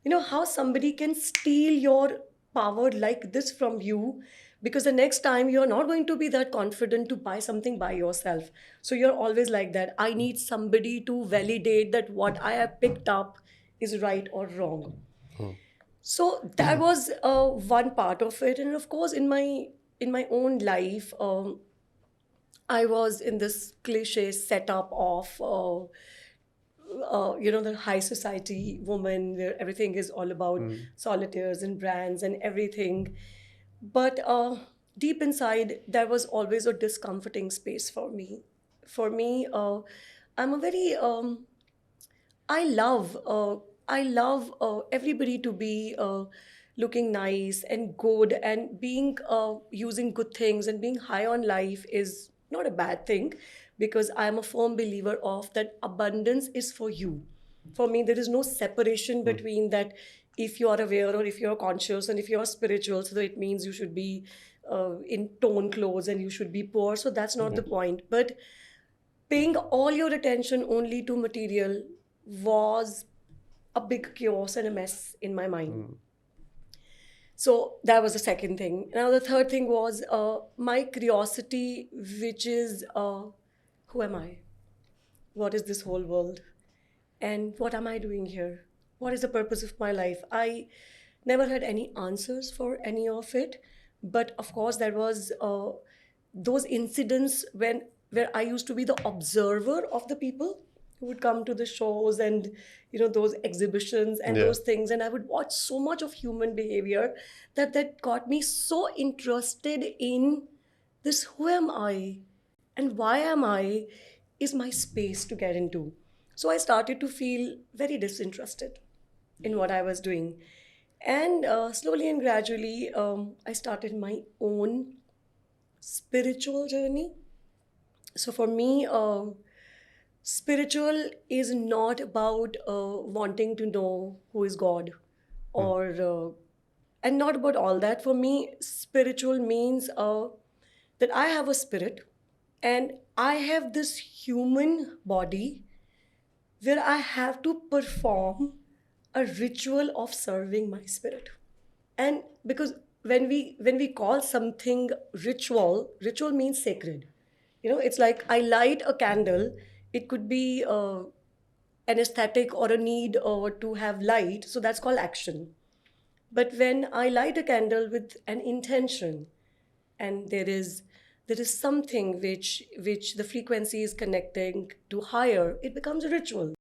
You know how somebody can steal your power like this from you, because the next time you're not going to be that confident to buy something by yourself. So you're always like that. I need somebody to validate that what I have picked up is right or wrong. Hmm. So that was one part of it, and of course, in my own life, I was in this cliche setup of the high society woman where everything is all about Hmm. solitaires and brands and everything. But deep inside, there was always a discomforting space for me. For me, I'm a very I love everybody to be looking nice and good, and being using good things and being high on life is not a bad thing, because I am a firm believer of that abundance is for you. For me, there is no separation Hmm. between that. If you are aware or if you're conscious and if you're spiritual, so it means you should be in tone clothes and you should be poor. So that's not the Hmm. point. But paying all your attention only to material was a big chaos and a mess in my mind. Hmm. So that was the second thing. Now the third thing was my curiosity, which is who am I? What is this whole world? And what am I doing here? What is the purpose of my life? I never had any answers for any of it, but of course there was those incidents where I used to be the observer of the people who would come to the shows and those exhibitions and Yeah. those things, and I would watch so much of human behavior that got me so interested in this. Who am I? And why am I is my space to get into. So I started to feel very disinterested in what I was doing. And slowly and gradually, I started my own spiritual journey. So for me, spiritual is not about wanting to know who is God, Hmm. or and not about all that. For me, spiritual means that I have a spirit and I have this human body where I have to perform a ritual of serving my spirit. And because when we call something ritual means sacred. It's like I light a candle. It could be an aesthetic or a need or to have light, so that's called action. But when I light a candle with an intention, and there is something which the frequency is connecting to higher, it becomes a ritual.